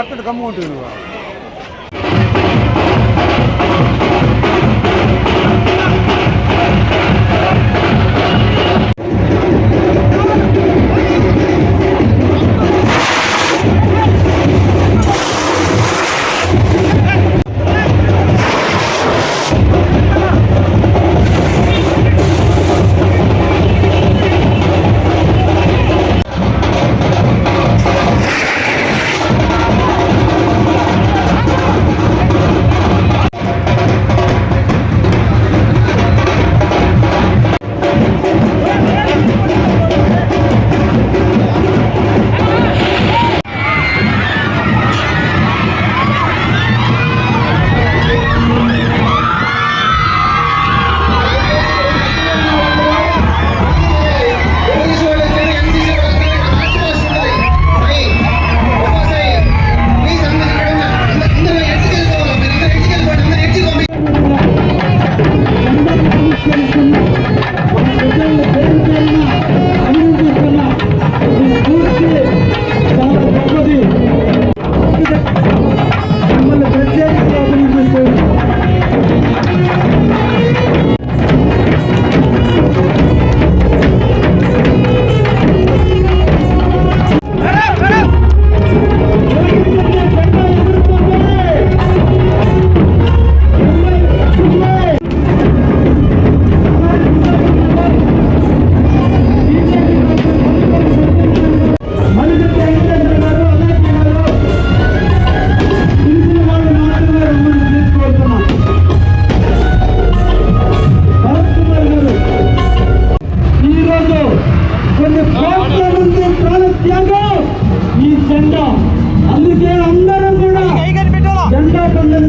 ఎక్కడ కమ్ము ఉంటుంది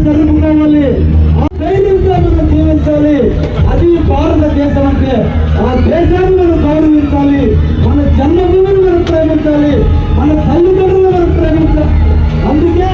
జరుపుకోవాలి, ధైర్యంగా మనం జీవించాలి. అది భారతదేశం అంటే ఆ దేశాన్ని మనం గౌరవించాలి, మన జన్మభూమిని మనం ప్రేమించాలి, మన తల్లిదండ్రులను మనం ప్రేమించాలి. అందుకే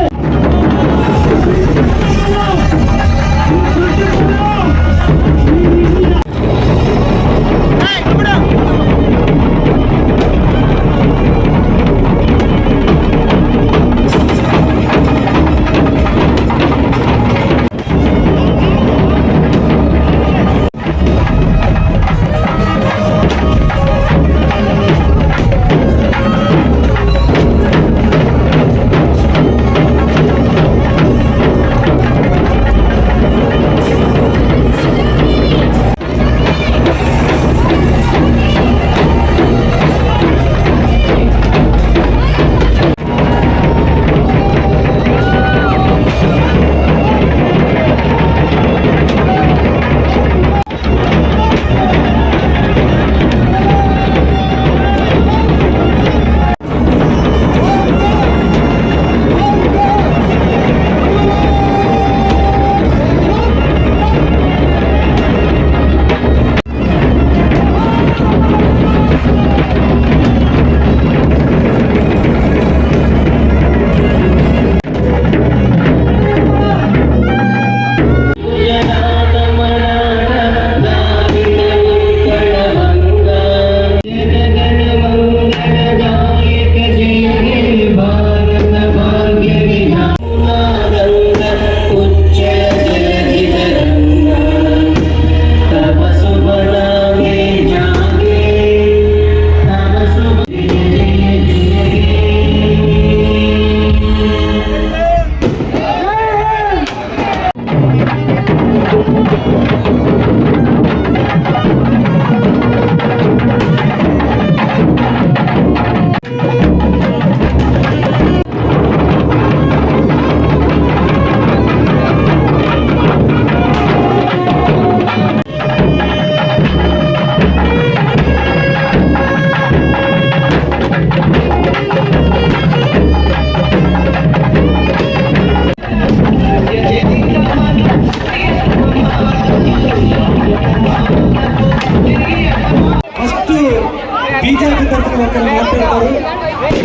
బీజేపీ తరఫున ఒకరు మాట్లాడతారు,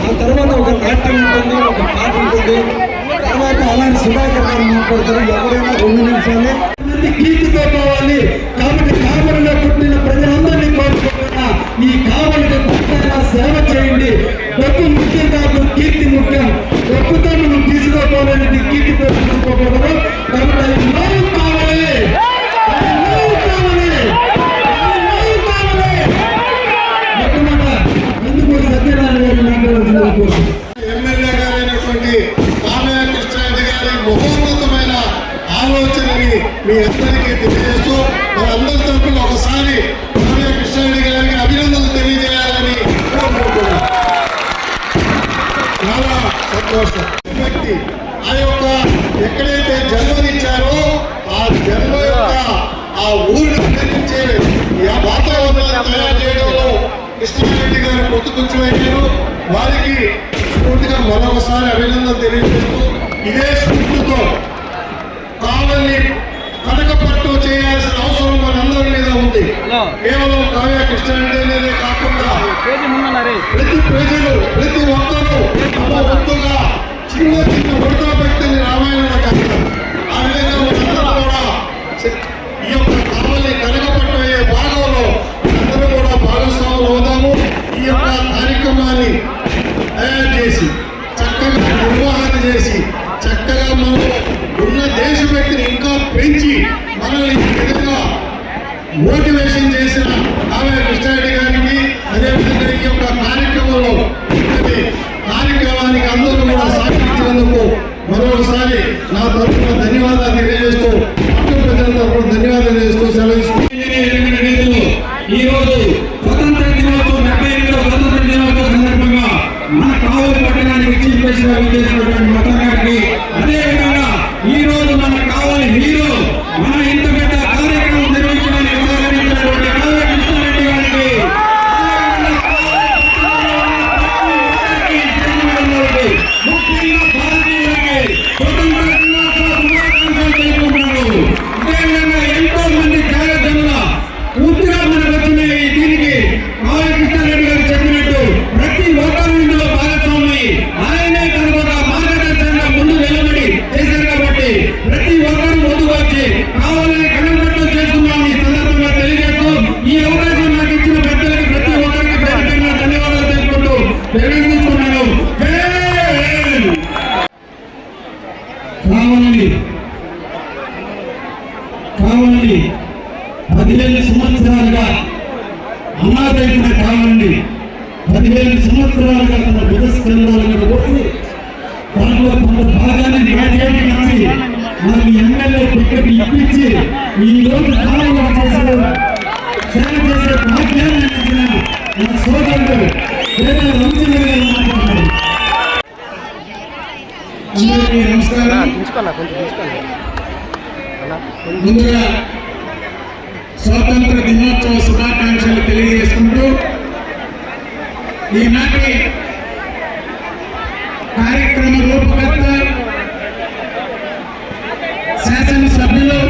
ఆ తర్వాత ఒక నాట్యం ఉంటుంది, ఒక పాట ఉంటుంది, తర్వాత అలాంటి సుధాకర్ గారు మాట్లాడతారు. ఎవరైనా 2 నిమిషాలు ఆలోచనని మీ అందరికీ తెలియజేస్తూ మనందరి తరఫున ఒకసారి కృష్ణారెడ్డి గారికి అభినందనలు తెలియజేయాలని కోరుకుంటున్నాను. చాలా సంతోషం. వ్యక్తి ఆ యొక్క ఎక్కడైతే జన్మనిచ్చారో ఆ జన్మ యొక్క ఆ ఊరిని ప్రేమించే వాతావరణాన్ని తయారు చేయడంలో కృష్ణారెడ్డి గారు పొత్తుకుంచులయ్యారు. వారికి స్ఫూర్తిగా మరొకసారి అభినందనలు తెలియజేస్తూ ఇదే స్ఫూర్తితో కావల్ని కనకపట్టు చేయాల్సిన అవసరం మనందరి మీద ఉంది. కేవలం కావ్య కృష్ణారెడ్డి కాకుండా ప్రతి ప్రజలు ప్రతి ఒక్కరూ తమ వంతుగా చిన్న చిన్న వృద్ధ వ్యక్తిని రామాయణంలో కట్టారు. ఆ విధంగా మనందరూ కూడా ఈ యొక్క కావల్ని కనకపట్టు అయ్యే భాగంలో అందరూ కూడా భాగస్వాములు అవుదాము. ఈ యొక్క కార్యక్రమాన్ని తయారు చేసి చక్కగా నిర్వహణ చేసి చక్కగా మనం ఉన్న దేశభక్తిని ఇంకా పెంచి మనల్ని ఈ విధంగా మోటివేషన్ చేసిన కావ్య కృష్ణారెడ్డి గారికి అదేవిధంగా ఈ యొక్క కార్యక్రమంలో కార్యక్రమానికి అందరూ కూడా సహకరించినందుకు మరొకసారి నా తరఫున ధన్యవాదాలు తెలియజేస్తూ పట్టణ ప్రజల తరఫున ధన్యవాదాలు చేస్తూ సెలవు. ఈ రోజు స్వతంత్ర దినోత్సవం 78వ స్వతంత్ర దినోత్సవం సందర్భంగా మన కావలి పట్టణానికి చీఫ్ గెస్ట్ గా విచ్చేసినటువంటి మొత్తం గారికి, అదేవిధంగా ఈ రోజు మన కావలి హీరో మన ఇంత పెద్ద కార్యక్రమం నిర్వహించడానికి సహకరించినటువంటి కావ్య కృష్ణారెడ్డి గారికి, ముఖ్యంగా భారతీయులకి స్వతంత్ర దినోత్సవ శుభాకాంక్షలు తెలుపుతున్నాను. అదేవిధంగా ఎంతో మంది త్యాగజనుల పూర్తిగా మనకు వచ్చిన దీనికి కావ్య కృష్ణారెడ్డి గారు చెప్పినట్టు ప్రతి ఒక్కరు ఇందులో భాగస్వామి. ఆయనే కనుక మార్గదర్శనంగా ముందు నిలబడి చేశారు కాబట్టి ప్రతి ఒక్కరు ముందుకు వచ్చి కావాలని కనబట్టు చేస్తున్నాం. ఈ సందర్భంగా తెలియజేస్తూ ఈ అవకాశం నాకు ఇచ్చిన పెద్దలకి ప్రతి ఒక్కరికి ప్రత్యేకంగా ధన్యవాదాలు తెలుపుకుంటూ నిర్వహిస్తున్నాను. కావాలని 15 సంవత్సరాలుగా అనాథైన కావాలని 15 సంవత్సరాలుగా తన విధస్కంధాలను పోసి దాంట్లో కొంత భాగాన్ని నాకేమి ఇచ్చి నాకు ఎమ్మెల్యే టికెట్ ఇప్పించి ఈ రోజు కాలంలో సేవ చేసే భాగ్యాన్ని ఇచ్చిన నా సోదరుడు రంజన్ గారు మాట్లాడారు. అందరికీ నమస్కారం. ముందుగా స్వాతంత్ర దినోత్సవ శుభాకాంక్షలు తెలియజేసుకుంటూ ఈనాటి కార్యక్రమ రూపకర్త శాసనసభ్యులు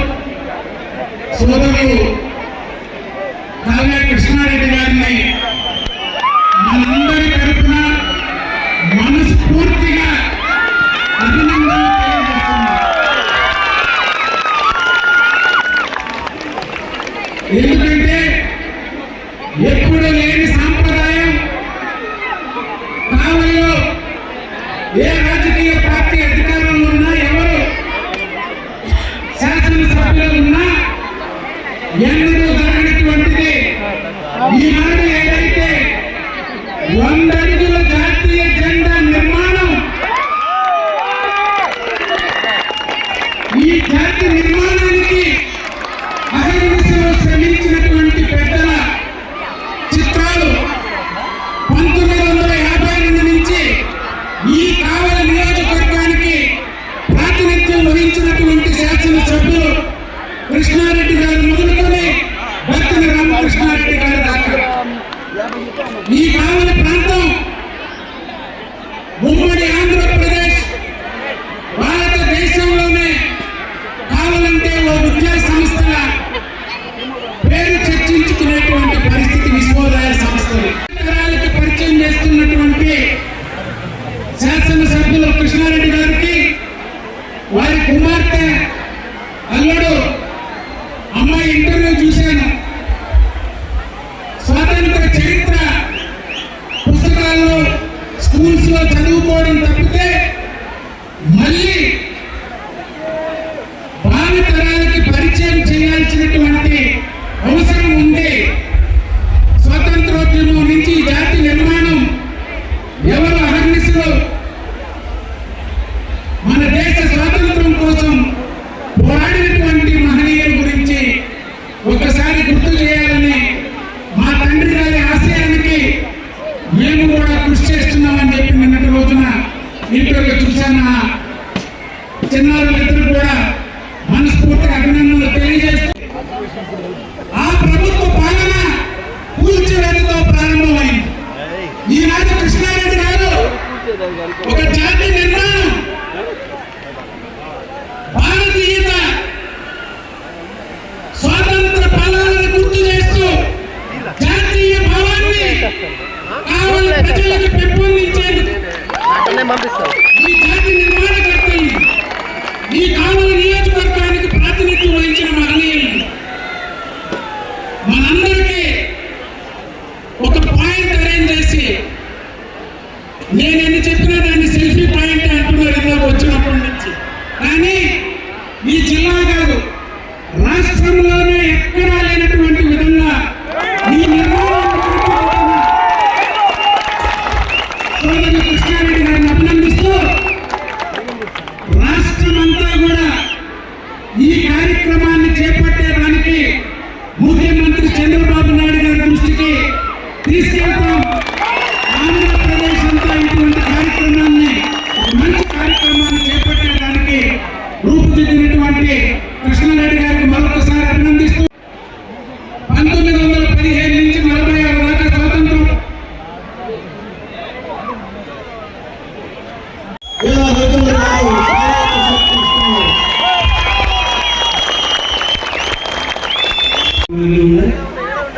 సోదరులు కావ్య కృష్ణారెడ్డి గారిని మనందరి తరపున మనస్ఫూర్తిగా అభినందనలు తెలియజేస్తున్నాం. ఎందుకంటే ఎప్పుడు లేని సాంప్రదాయం కావలిలో ఏ రాజకీయ పార్టీ అధికారంలో ఉన్నా ఎవరు శాసనసభ్యులు ఉన్నా ఎన్నడూ జరగనటువంటిది ఈనాడు ఏదైతే 100 అడుగుల జాతీయ జెండా నిర్మాణం, ఈ జాతి నిర్మాణానికి అహర్నిశలో శ్రమించినటువంటి పెద్దల చిత్రాలు 1952 నుంచి ఈ కావలి నియోజకవర్గానికి ప్రాతినిధ్యం వహించినటువంటి శాసనసభ్యులు కృష్ణారెడ్డి గారు మొదలుకొని బత్తన రామకృష్ణారెడ్డి గారి దాకా ఈ కావలి ప్రాంతం ఉమ్మడి ఆంధ్రప్రదేశ్ భారతదేశంలోనే కావాలంటే ఓ విద్యా సంస్థల పేరు చర్చించుకునేటువంటి పరిస్థితి విశ్వోదయ సంస్థలు తరాలకి పరిచయం చేస్తున్నటువంటి శాసనసభ్యులు కృష్ణారెడ్డి గారికి వారి కుమార్తె అల్లుడు అమ్మాయి ఇంటర్వ్యూ చూశాను. స్వాతంత్ర చరిత్ర పుస్తకాల్లో స్కూల్స్ లో చదువుకోవడం తప్పితే మళ్ళీ భావితరాలకి పరిచయం చేయాల్సినటువంటి అవసరం ఉంది. స్వాతంత్రోద్యమం నుంచి జాతి నిర్మాణం ఎవరు అహర్నిశలు మన దేశ స్వాతంత్రం కోసం పోరాడి ఆ ప్రభుత్వ పాలన కూల్చివేతతో ప్రారంభమైంది. ఈనాడు కృష్ణారెడ్డి గారు ఒక జాతి నిర్మాణం, భారతీయత, స్వాతంత్ర ఫలాలను గుర్తు చేస్తూ జాతీయ భావాన్ని కావలి ప్రజలకు పెంపొందించేందుకు ఈ జాతి నిర్మాణకర్తలు, ఈ కావలి నియోజకవర్గానికి ప్రాతినిధ్యం వహించిన మహనీయులు మనందరికీ ఒక పాయింట్ అరేంజ్ చేసి, నేను ఎన్ని చెప్పినా దాన్ని సెల్ఫీ పాయింట్ అంటున్నారు ఇందాక వచ్చినప్పటి నుంచి. కానీ ఈ జిల్లా కాదు, రాష్ట్రంలోనే ఎక్కడా లేనటువంటి విధంగా ఈ నిర్మాణం సోదరుడు కృష్ణారెడ్డి గారిని అభినందిస్తూ రాష్ట్రమంతా కూడా ఈ కార్యక్రమాన్ని చేపట్టేదానికి ముఖ్యమంత్రి చంద్రబాబు నాయుడు గారి దృష్టికి తీసుకెళ్తాం. ఆంధ్రప్రదేశ్ అంతా ఇటువంటి కార్యక్రమాన్ని, మంచి కార్యక్రమాన్ని చేపట్టేదానికి రూపుదిద్దినటువంటి కృష్ణారెడ్డి గారికి మరొకసారి అభినందిస్తూ 1915 నుంచి 46 దాకా స్వాతంత్రం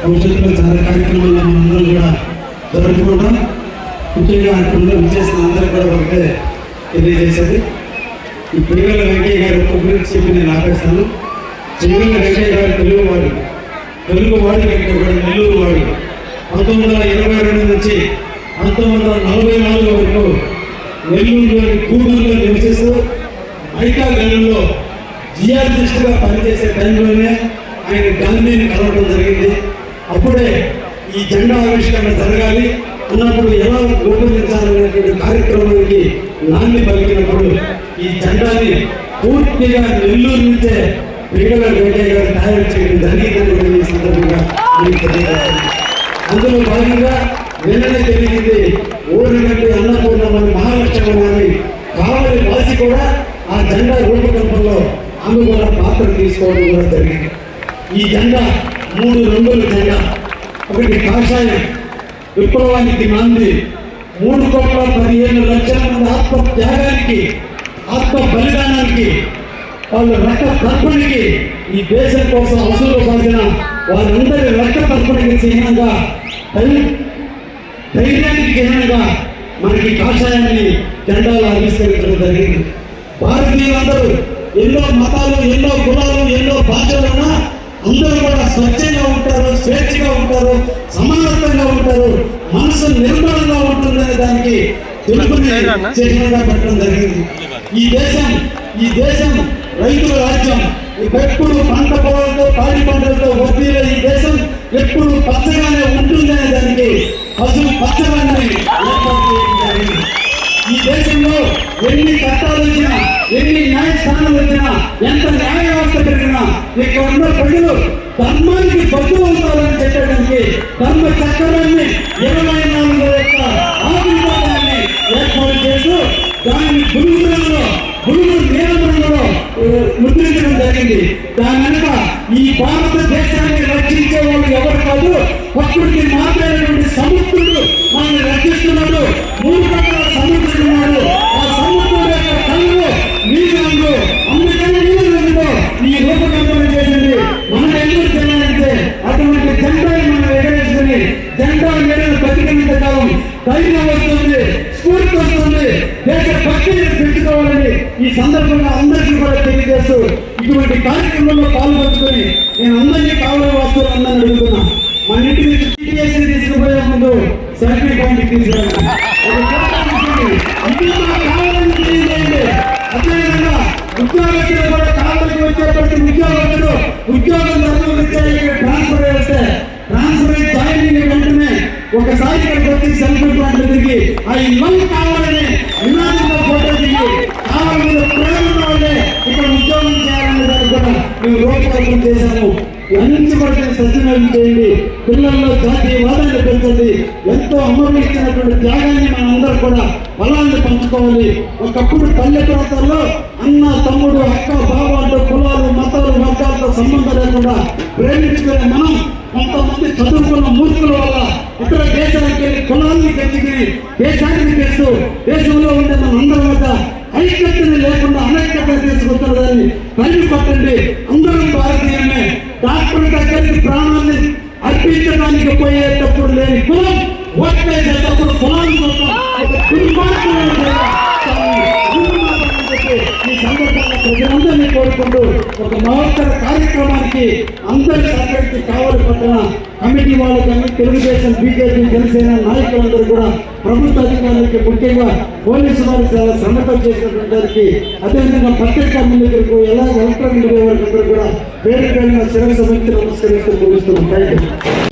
భవిష్యత్తులో చాలా కార్యక్రమాల్లో మనందరం కూడా జరుపుకుంటాం. ముఖ్యంగా అక్కడ విచ్చేసిన అందరూ కూడా ఒకటే తెలియజేసేది, ఈ పిల్లల వెంకయ్య గారు ఒక్క గురించి చెప్పి నేను ఆపేస్తాను. పిల్లల వెంకయ్య గారు తెలుగువాడు కంటే కూడా నెల్లూరు వాడు. 1922 నుంచి 1944 వరకు నెల్లూరులోని గూడూరులో నివసిస్తూ మైకా గనుల్లో జియాలజిస్ట్గా పనిచేసే టైంలోనే ఆయన గాంధీని కలవడం జరిగింది. అప్పుడే ఈ జెండా ఆవిష్కరణ జరగాలి అన్నప్పుడు ఎలా రూపొందించాలనేటువంటి కార్యక్రమానికి నాంది పలికినప్పుడు ఈ జెండాని పూర్తిగా నెల్లూరు నుంచే పిల్లల వెంకయ్య గారు తయారు చేయడం జరిగిందని ఈ సందర్భంగా అందులో భాగంగా వెంటనే తెలిగింది ఊరినట్టు అన్నపూర్ణమని మహాలక్ష్మణి కావలి వాసి కూడా ఆ జెండా రూపకల్పనలో ఆమె కూడా పాత్ర తీసుకోవడం కూడా జరిగింది. ఈ జెండా 3 రంగుల జెండా, ఒకటి కాషాయం విప్లవానికి నాంది, 3,15,00,000 మంది ఆత్మ త్యాగానికి, ఆత్మ బలిదానానికి, వాళ్ళ రక్త తర్పణకి, ఈ దేశం కోసం అవసరం పడిన వారందరి రక్త తర్పణకి చిహ్నంగా, ధైర్యానికి చిహ్నంగా మనకి కాషాయాన్ని జెండాలు ఆవిష్కరించడం జరిగింది. భారతీయులందరూ ఎన్నో మతాలు, ఎన్నో కులాలు, ఎన్నో భాషలు ఉన్నా అందరూ కూడా స్వచ్ఛంగా ఉంటారు, స్వేచ్ఛగా ఉంటారు, సమానత్వంగా ఉంటారు, మనసు నిర్మలంగా ఉంటుందనే దానికి తెలుపుని చిహ్నంగా పెట్టడం జరిగింది. ఈ దేశం రైతుల రాజ్యం. ఎప్పుడు పంట పొలాలతో, పాడి పంటలతో వర్తిలే ఈ దేశం ఎప్పుడు పచ్చగానే ఉంటుందనే దానికి పశువు పచ్చగానే ఏర్పాటు చేయడం జరిగింది. ఈ దేశంలో ఎన్ని చట్టాలు వచ్చినా, ఎన్ని న్యాయస్థానాలు వచ్చినా, ఎంత న్యాయ వ్యవస్థ పెరిగినా ఇక్కడ ఉన్న ప్రజలు ధర్మానికి బద్దు అవుతారని చెప్పడానికి ధర్మ చక్రాన్ని 24 యొక్క ఆధునికాన్ని ఏర్పాటు చేస్తూ దాన్ని గురువులు నియమనంలో ముద్రించడం జరిగింది. దాని వెనుక ఈ భారతదేశాన్ని రక్షించే వాళ్ళు ఎవరు కాదు, ప్రకృతి మాట్లాడేటువంటి సముద్రుడు మనల్ని రక్షిస్తున్నాడు. 3 రకాల సముద్రుడు ఉన్నాడు. ఆ సముద్రుడు యొక్క కళ్ళు నీళ్ళు, అందుకని నీళ్ళు ఈ రూపకల్పన చేసింది. మనం ఎందుకు చేయాలంటే అటువంటి జెండాని మనం ఎగరేసుకుని జెండా మెడలు బతికినంత కాలం ధైర్యం వస్తుంది, స్ఫూర్తి వస్తుంది, దేశ భక్తిని పెంచుకోవాలని ఈ సందర్భంగా అందరికీ కూడా తెలియజేస్తూ ఇటువంటి కార్యక్రమంలో పాల్గొంచుకొని నేను అందరినీ కావాలని వస్తువులు అందరినీ అడుగుతున్నా. మన ఇంటి నుంచి టీటీఎస్ని తీసుకుపోయే ముందు సెల్ఫీ పాయింట్ తీసుకురండి. కావాలని తెలియజేయండి. అదేవిధంగా ఉద్యోగస్తులు కూడా కావాలని వచ్చేటువంటి ఉద్యోగం ట్రాన్స్ఫర్ చేస్తే ట్రాన్స్ఫర్ జాయినింగ్ వెంటనే ఒకసారి ఇక్కడికి వచ్చి సెల్ఫీ పాయింట్ తిరిగి ఆ ఇల్లు కావాలని నినాదంలో ఫోటో దిగి కావాలని ప్రేమ వాళ్ళే ఇక్కడ ఉద్యోగం చేయాలనే దాన్ని కూడా మేము రూపకల్పన చేశాము. మంచి పడిన సత్యనారాయణ చేయండి, పిల్లల్లో జాతీయవాదాన్ని పెంచండి. ఎంతో అమరులిచ్చినటువంటి త్యాగాన్ని మనందరూ కూడా బలాన్ని పంచుకోవాలి. ఒకప్పుడు పల్లె ప్రాంతాల్లో అన్న, తమ్ముడు, అక్క, బావ అంటూ కులాలు, మతాలు, వర్గాలతో సంబంధం లేకుండా ప్రేమించుకునే మనం కొంతమంది చదువుకున్న మూర్ఖుల వల్ల ఇతర దేశాలకు వెళ్ళి కులాన్ని పెంచుకుని దేశాన్ని చేస్తూ దేశంలో ఉండే మన అందరి వద్ద ఐక్యతని లేకుండా అనైక్యతను తీసుకుంటున్నదాన్ని తల్లి పట్టండి. అందరం భారతీయమే. డాక్టర్ దగ్గరికి ప్రాణాన్ని అర్పించడానికి పోయేటప్పుడు లేని కులం, ఓట్లేసేటప్పుడు కులాన్ని కోసం ఒక ఈ సందర్భంగా ప్రజలందరినీ కోరుకుంటూ ఒక మహత్తర కార్యక్రమానికి అందరి సహకరించి కావాలి పట్టిన కమిటీ వాళ్ళు కానీ తెలుగుదేశం, బీజేపీ, జనసేన నాయకులందరూ కూడా ప్రభుత్వ అధికారులకి, ముఖ్యంగా పోలీసు వారికి చాలా శ్రమతో చేసినటువంటి వారికి, అదేవిధంగా పత్రికా మిత్రులకు, ఎలక్ట్రానిక్ మీడియా వారికి అందరూ కూడా పేరు పేరున శిరస్సు వంచి నమస్కరిస్తూ ముగిస్తున్నాం. Thank you.